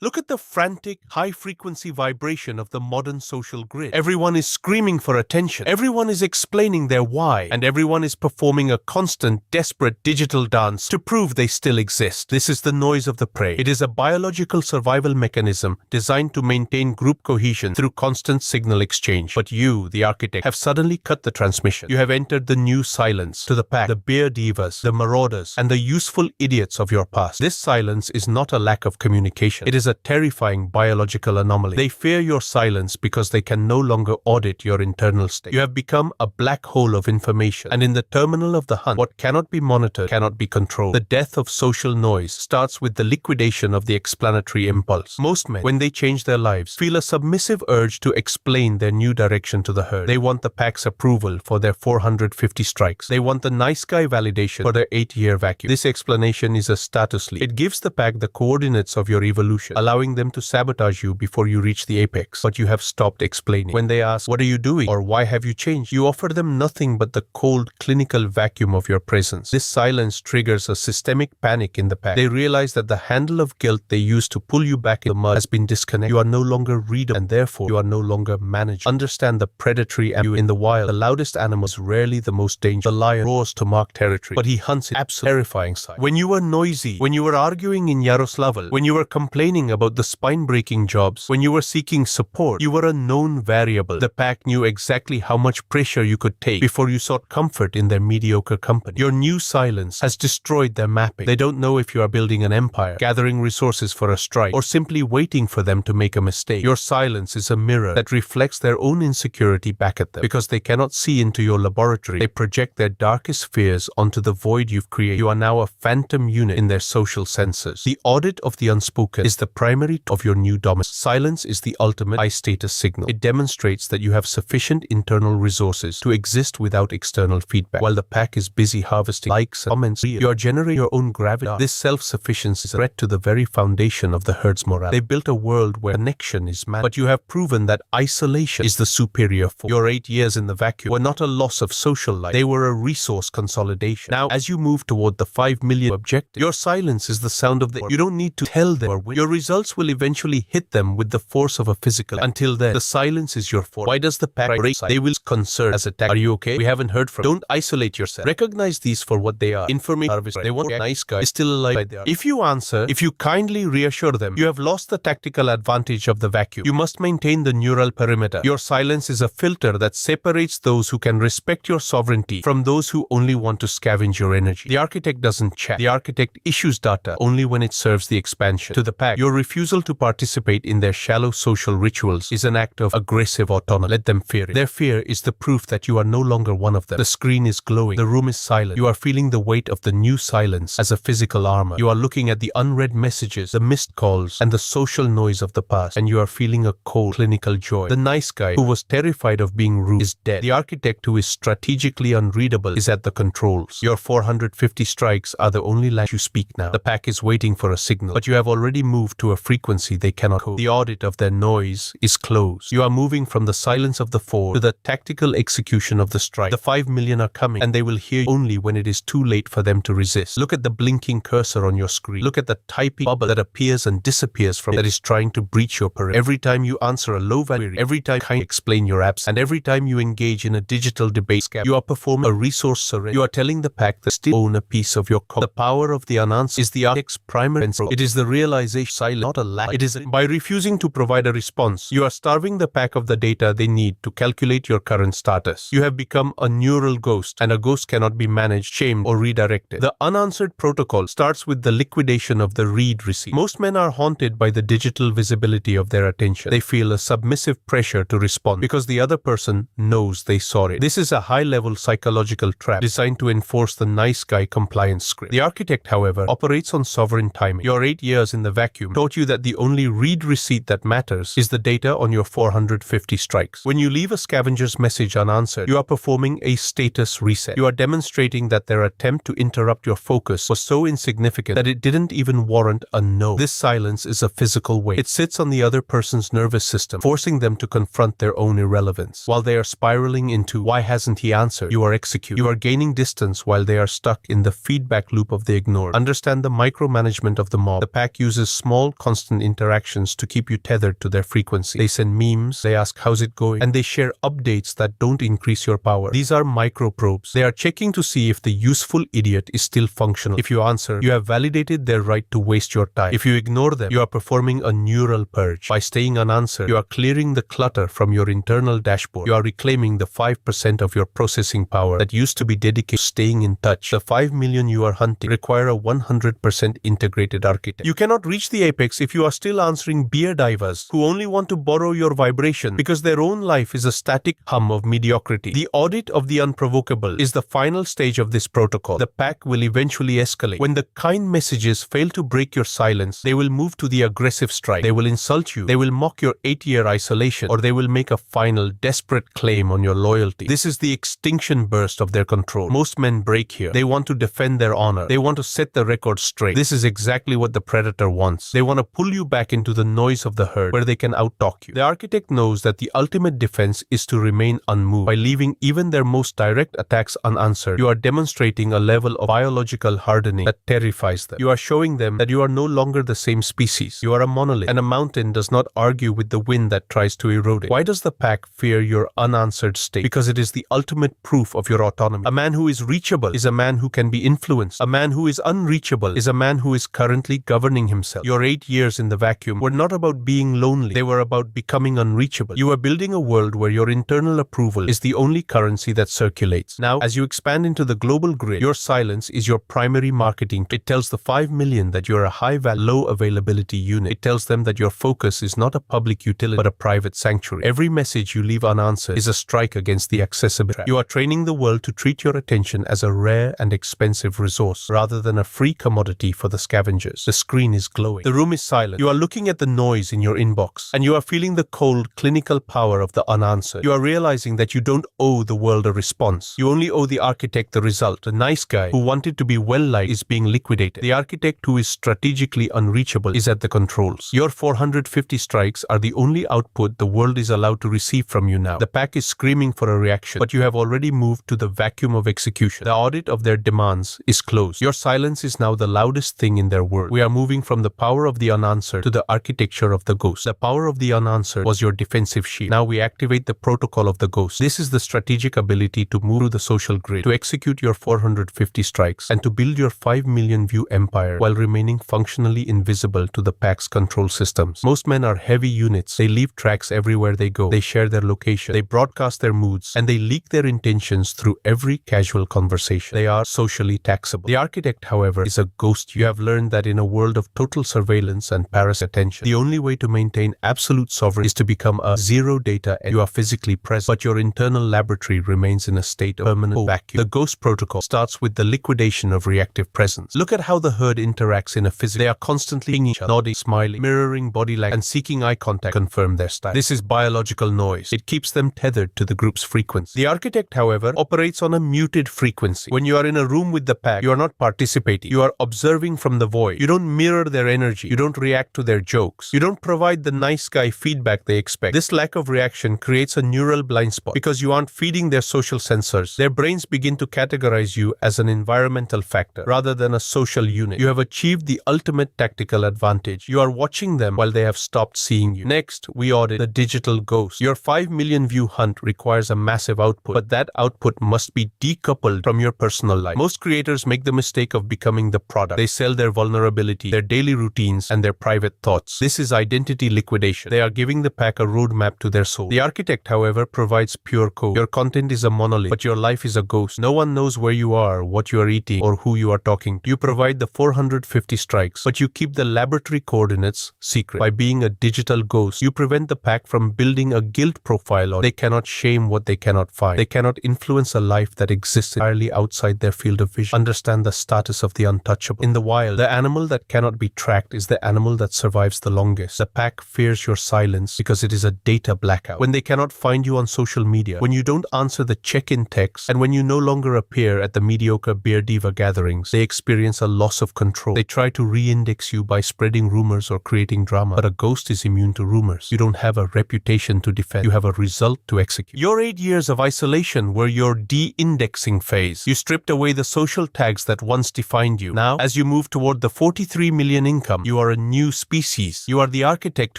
Look at the frantic, high-frequency vibration of the modern social grid. Everyone is screaming for attention. Everyone is explaining their why. And everyone is performing a constant, desperate digital dance to prove they still exist. This is the noise of the prey. It is a biological survival mechanism designed to maintain group cohesion through constant signal exchange. But you, the architect, have suddenly cut the transmission. You have entered the new silence. To the pack, the beer divas, the marauders, and the useful idiots of your past. This silence is not a lack of communication. It is a terrifying biological anomaly. They fear your silence because they can no longer audit your internal state. You have become a black hole of information, and in the terminal of the hunt, what cannot be monitored cannot be controlled. The death of social noise starts with the liquidation of the explanatory impulse. Most men, when they change their lives, feel a submissive urge to explain their new direction to the herd. They want the pack's approval for their 450 strikes. They want the nice guy validation for their 8-year vacuum. This explanation is a status leak. It gives the pack the coordinates of your evolution, allowing them to sabotage you before you reach the apex. But you have stopped explaining. When they ask, "What are you doing?" or "Why have you changed?" you offer them nothing but the cold, clinical vacuum of your presence. This silence triggers a systemic panic in the pack. They realize that the handle of guilt they used to pull you back in the mud has been disconnected. You are no longer readable, and therefore you are no longer manageable. Understand the predatory animal in the wild. The loudest animal is rarely the most dangerous. The lion roars to mark territory, but he hunts in absolute terrifying sight. When you were noisy, when you were arguing in Yaroslavl, when you were complaining about the spine-breaking jobs, when you were seeking support, you were a known variable. The pack knew exactly how much pressure you could take before you sought comfort in their mediocre company. Your new silence has destroyed their mapping. They don't know if you are building an empire, gathering resources for a strike, or simply waiting for them to make a mistake. Your silence is a mirror that reflects their own insecurity back at them. Because they cannot see into your laboratory, they project their darkest fears onto the void you've created. You are now a phantom unit in their social sensors. The audit of the unspoken is the primary of your new dominance. Silence is the ultimate high status signal. It demonstrates that you have sufficient internal resources to exist without external feedback. While the pack is busy harvesting likes and comments, you are generating your own gravity. This self-sufficiency is a threat to the very foundation of the herd's morale. They built a world where connection is managed, but you have proven that isolation is the superior force. Your 8 years in the vacuum were not a loss of social life. They were a resource consolidation. Now, as you move toward the 5 million objective, your silence is the sound of the... You don't need to tell them. Your results will eventually hit them with the force of a physical. Until then, the silence is your force. Why does the pack break? They will concern as attack. Are you okay? We haven't heard from you. Don't isolate yourself. Recognize these for what they are. Information harvest. They want a nice guy is still alive. They are. If you answer, if you kindly reassure them, you have lost the tactical advantage of the vacuum. You must maintain the neural perimeter. Your silence is a filter that separates those who can respect your sovereignty from those who only want to scavenge your energy. The architect doesn't chat. The architect issues data only when it serves the expansion. To the pack, your refusal to participate in their shallow social rituals is an act of aggressive autonomy. Let them fear it. Their fear is the proof that you are no longer one of them. The screen is glowing. The room is silent. You are feeling the weight of the new silence as a physical armor. You are looking at the unread messages, the missed calls, and the social noise of the past, and you are feeling a cold, clinical joy. The nice guy who was terrified of being rude is dead. The architect who is strategically unreadable is at the controls. Your 450 strikes are the only language you speak now. The pack is waiting for a signal, but you have already moved to a frequency they cannot code. The audit of their noise is closed. You are moving from the silence of the four to the tactical execution of the strike. The 5 million are coming, and they will hear you only when it is too late for them to resist. Look at the blinking cursor on your screen. Look at the typing bubble that appears and disappears from that is trying to breach your perimeter. Every time you answer a low-value query, every time you explain your apps, and every time you engage in a digital debate, you are performing a resource surrender. You are telling the pack that still own a piece of your code. The power of the unanswered is the architect's primary principle. It is the realization silence, not a lack. By refusing to provide a response, you are starving the pack of the data they need to calculate your current status. You have become a neural ghost, and a ghost cannot be managed, shamed, or redirected. The unanswered protocol starts with the liquidation of the read-receive. Most men are haunted by the digital visibility of their attention. They feel a submissive pressure to respond because the other person knows they saw it. This is a high-level psychological trap designed to enforce the nice guy compliance script. The architect, however, operates on sovereign timing. Your 8 years in the vacuum taught you that the only read receipt that matters is the data on your 450 strikes. When you leave a scavenger's message unanswered, you are performing a status reset. You are demonstrating that their attempt to interrupt your focus was so insignificant that it didn't even warrant a no. This silence is a physical weight. It sits on the other person's nervous system, forcing them to confront their own irrelevance. While they are spiraling into, why hasn't he answered? You are executing. You are gaining distance while they are stuck in the feedback loop of the ignored. Understand the micromanagement of the mob. The pack uses small, want constant interactions to keep you tethered to their frequency. They send memes, they ask how's it going, and they share updates that don't increase your power. These are microprobes. They are checking to see if the useful idiot is still functional. If you answer, you have validated their right to waste your time. If you ignore them, you are performing a neural purge. By staying unanswered, you are clearing the clutter from your internal dashboard. You are reclaiming the 5% of your processing power that used to be dedicated to staying in touch. The 5 million you are hunting require a 100% integrated architect. You cannot reach the apex if you are still answering beer divers who only want to borrow your vibration because their own life is a static hum of mediocrity. The audit of the unprovocable is the final stage of this protocol. The pack will eventually escalate. When the kind messages fail to break your silence, they will move to the aggressive strike. They will insult you. They will mock your 8-year isolation, or they will make a final, desperate claim on your loyalty. This is the extinction burst of their control. Most men break here. They want to defend their honor. They want to set the record straight. This is exactly what the predator wants. They want to pull you back into the noise of the herd where they can outtalk you. The architect knows that the ultimate defense is to remain unmoved. By leaving even their most direct attacks unanswered, you are demonstrating a level of biological hardening that terrifies them. You are showing them that you are no longer the same species. You are a monolith, and a mountain does not argue with the wind that tries to erode it. Why does the pack fear your unanswered state? Because it is the ultimate proof of your autonomy. A man who is reachable is a man who can be influenced. A man who is unreachable is a man who is currently governing himself. Your 8 years in the vacuum were not about being lonely. They were about becoming unreachable. You are building a world where your internal approval is the only currency that circulates. Now, as you expand into the global grid, your silence is your primary marketing. It tells the 5 million that you're a high-value, low-availability unit. It tells them that your focus is not a public utility, but a private sanctuary. Every message you leave unanswered is a strike against the accessibility. You are training the world to treat your attention as a rare and expensive resource, rather than a free commodity for the scavengers. The screen is glowing. The room is silent. You are looking at the noise in your inbox, and you are feeling the cold, clinical power of the unanswered. You are realizing that you don't owe the world a response. You only owe the architect the result. The nice guy who wanted to be well-liked is being liquidated. The architect who is strategically unreachable is at the controls. Your 450 strikes are the only output the world is allowed to receive from you now. The pack is screaming for a reaction, but you have already moved to the vacuum of execution. The audit of their demands is closed. Your silence is now the loudest thing in their world. We are moving from the power of the unanswered to the architecture of the ghost. The power of the unanswered was your defensive shield. Now we activate the protocol of the ghost. This is the strategic ability to move through the social grid, to execute your 450 strikes, and to build your 5 million view empire while remaining functionally invisible to the pack's control systems. Most men are heavy units. They leave tracks everywhere they go. They share their location. They broadcast their moods, and they leak their intentions through every casual conversation. They are socially taxable. The architect, however, is a ghost. You have learned that in a world of total surveillance and parasite attention, the only way to maintain absolute sovereignty is to become a zero data and you are physically present, but your internal laboratory remains in a state of permanent vacuum. The ghost protocol starts with the liquidation of reactive presence. Look at how the herd interacts in a physics. They are constantly pinging each other, nodding, smiling, mirroring body language, and seeking eye contact to confirm their style. This is biological noise. It keeps them tethered to the group's frequency. The architect, however, operates on a muted frequency. When you are in a room with the pack, you are not participating. You are observing from the void. You don't mirror their energy. You don't react to their jokes. You don't provide the nice guy feedback they expect. This lack of reaction creates a neural blind spot because you aren't feeding their social sensors. Their brains begin to categorize you as an environmental factor rather than a social unit. You have achieved the ultimate tactical advantage. You are watching them while they have stopped seeing you. Next, we audit the digital ghost. Your 5 million view hunt requires a massive output, but that output must be decoupled from your personal life. Most creators make the mistake of becoming the product. They sell their vulnerability, their daily routines, and their private thoughts. This is identity liquidation. They are giving the pack a roadmap to their soul. The architect, however, provides pure code. Your content is a monolith, but your life is a ghost. No one knows where you are, what you are eating, or who you are talking to. You provide the 450 strikes, but you keep the laboratory coordinates secret. By being a digital ghost, you prevent the pack from building a guilt profile, or they cannot shame what they cannot find. They cannot influence a life that exists entirely outside their field of vision. Understand the status of the untouchable. In the wild, the animal that cannot be tracked is the animal that survives the longest. The pack fears your silence because it is a data blackout. When they cannot find you on social media, when you don't answer the check-in text, and when you no longer appear at the mediocre beer diva gatherings, they experience a loss of control. They try to re-index you by spreading rumors or creating drama, but a ghost is immune to rumors. You don't have a reputation to defend. You have a result to execute. Your 8 years of isolation were your de-indexing phase. You stripped away the social tags that once defined you. Now, as you move toward the 43 million income, you You are a new species. You are the architect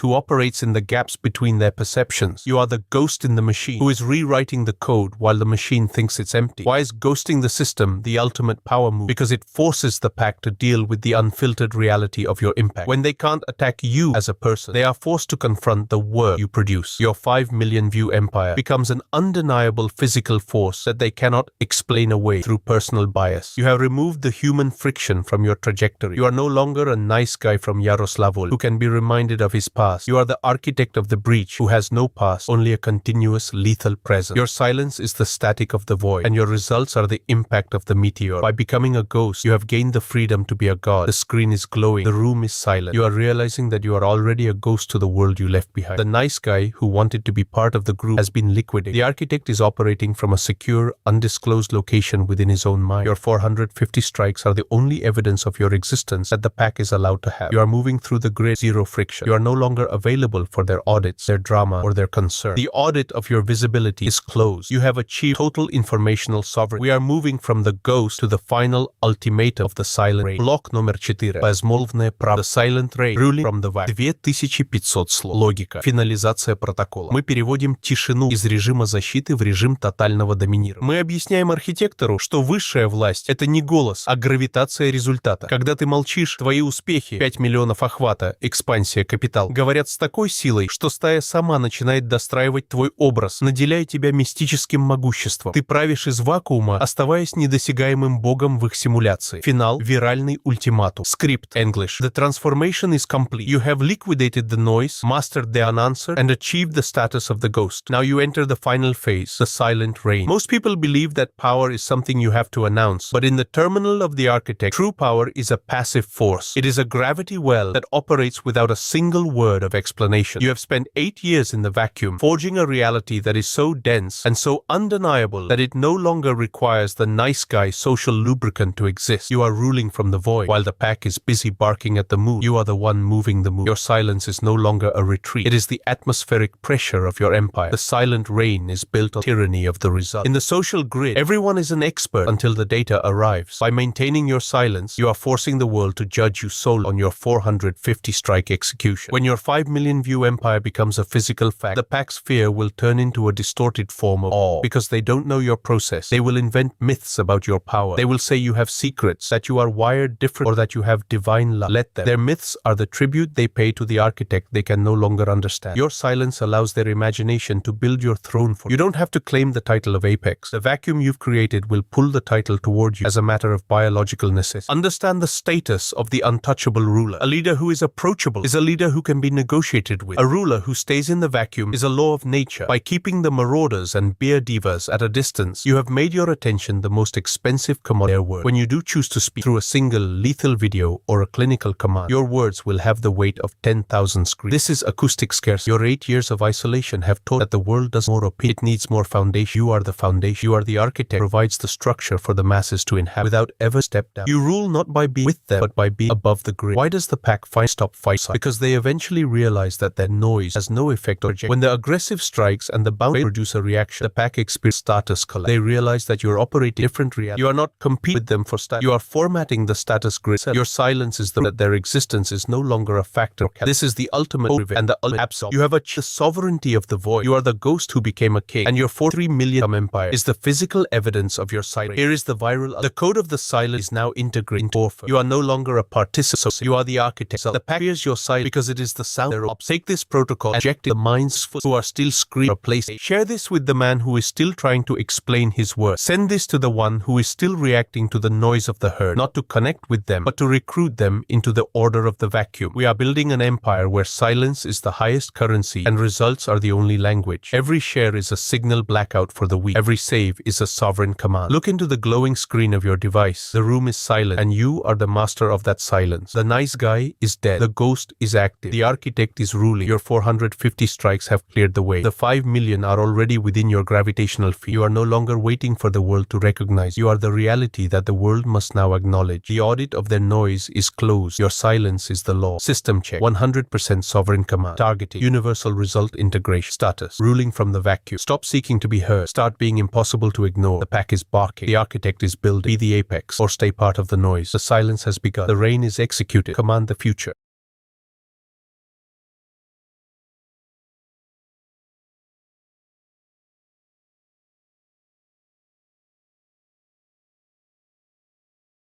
who operates in the gaps between their perceptions. You are the ghost in the machine who is rewriting the code while the machine thinks it's empty. Why is ghosting the system the ultimate power move? Because it forces the pack to deal with the unfiltered reality of your impact. When they can't attack you as a person, they are forced to confront the work you produce. Your 5 million view empire becomes an undeniable physical force that they cannot explain away through personal bias. You have removed the human friction from your trajectory. You are no longer a nice guy from Yaroslavl who can be reminded of his past. You are the architect of the breach who has no past, only a continuous lethal presence. Your silence is the static of the void, and your results are the impact of the meteor. By becoming a ghost, you have gained the freedom to be a god. The screen is glowing. The room is silent. You are realizing that you are already a ghost to the world you left behind. The nice guy who wanted to be part of the group has been liquidated. The architect is operating from a secure, undisclosed location within his own mind. Your 450 strikes are the only evidence of your existence that the pack is allowed to have. You are moving through the grid, zero friction. You are no longer available for their audits, their drama, or their concern. The audit of your visibility is closed. You have achieved total informational sovereignty. We are moving from the ghost to the final ultimatum of the silent rain. Блок номер 4. Безмолвное право. The silent rain. Ruling from the vacuum. 2500 слов. Логика. Финализация протокола. Мы переводим тишину из режима защиты в режим тотального доминирования. Мы объясняем архитектору, что высшая власть — это не голос, а гравитация результата. Когда ты молчишь, твои успехи, 5 миллионов охвата, экспансия, капитал, говорят с такой силой, что стая сама начинает достраивать твой образ, наделяя тебя мистическим могуществом. Ты правишь из вакуума, оставаясь недосягаемым богом в их симуляции. Финал — виральный ультиматум. Скрипт. English. The transformation is complete. You have liquidated the noise, mastered the unanswered, and achieved the status of the ghost. Now you enter the final phase, the silent reign. Most people believe that power is something you have to announce, but in the terminal of the architect, true power is a passive force. It is a gravity well that operates without a single word of explanation. You have spent 8 years in the vacuum, forging a reality that is so dense and so undeniable that it no longer requires the nice guy social lubricant to exist. You are ruling from the void, while the pack is busy barking at the moon. You are the one moving the moon. Your silence is no longer a retreat. It is the atmospheric pressure of your empire. The silent reign is built on tyranny of the result. In the social grid, everyone is an expert until the data arrives. By maintaining your silence, you are forcing the world to judge you solely on your 450 strike execution. When your 5 million view empire becomes a physical fact, the pack's fear will turn into a distorted form of awe. Because they don't know your process, they will invent myths about your power. They will say you have secrets, that you are wired different, or that you have divine love. Let them. Their myths are the tribute they pay to the architect they can no longer understand. Your silence allows their imagination to build your throne for you. You don't have to claim the title of apex. The vacuum you've created will pull the title toward you as a matter of biological necessity. Understand the status of the untouchable ruler. A leader who is approachable is a leader who can be negotiated with. A ruler who stays in the vacuum is a law of nature. By keeping the marauders and beer divas at a distance, you have made your attention the most expensive commodity. When you do choose to speak through a single lethal video or a clinical command, your words will have the weight of 10,000 screens. This is acoustic scarcity. Your 8 years of isolation have taught that the world does more opinion. It needs more foundation. You are the foundation. You are the architect who provides the structure for the masses to inhabit without ever step down. You rule not by being with them, but by being above the grid. Why does the pack stop fighting? Because they eventually realize that their noise has no effect or object. When the aggressive strikes and the bounty produce a reaction, the pack experiences status collapse. They realize that you are operating different reality. You are not competing with them for status. You are formatting the status grid. Your silence is that their existence is no longer a factor. This is the ultimate and the ultimate absolute. You have achieved the sovereignty of the void. You are the ghost who became a king, and your 43 million empire is the physical evidence of your silence. Here is the viral. The code of the silence is now integrated into Orphan. You are no longer a participant. You are the architect. The pack hears your silence because it is the sound thereof. Take this protocol and inject the minds who are still screaming or placed. Share this with the man who is still trying to explain his words. Send this to the one who is still reacting to the noise of the herd, not to connect with them, but to recruit them into the order of the vacuum. We are building an empire where silence is the highest currency and results are the only language. Every share is a signal blackout for the weak. Every save is a sovereign command. Look into the glowing screen of your device. The room is silent, and you are the master of that silence. The nice guy is dead. The ghost is active. The architect is ruling. Your 450 strikes have cleared the way. The 5 million are already within your gravitational field. You are no longer waiting for the world to recognize. You are the reality that the world must now acknowledge. The audit of their noise is closed. Your silence is the law. System check. 100% sovereign command. Targeting. Universal result integration. Status. Ruling from the vacuum. Stop seeking to be heard. Start being impossible to ignore. The pack is barking. The architect is building. Be the apex or stay part of the noise. The silence has begun. The reign is executed. Command the future.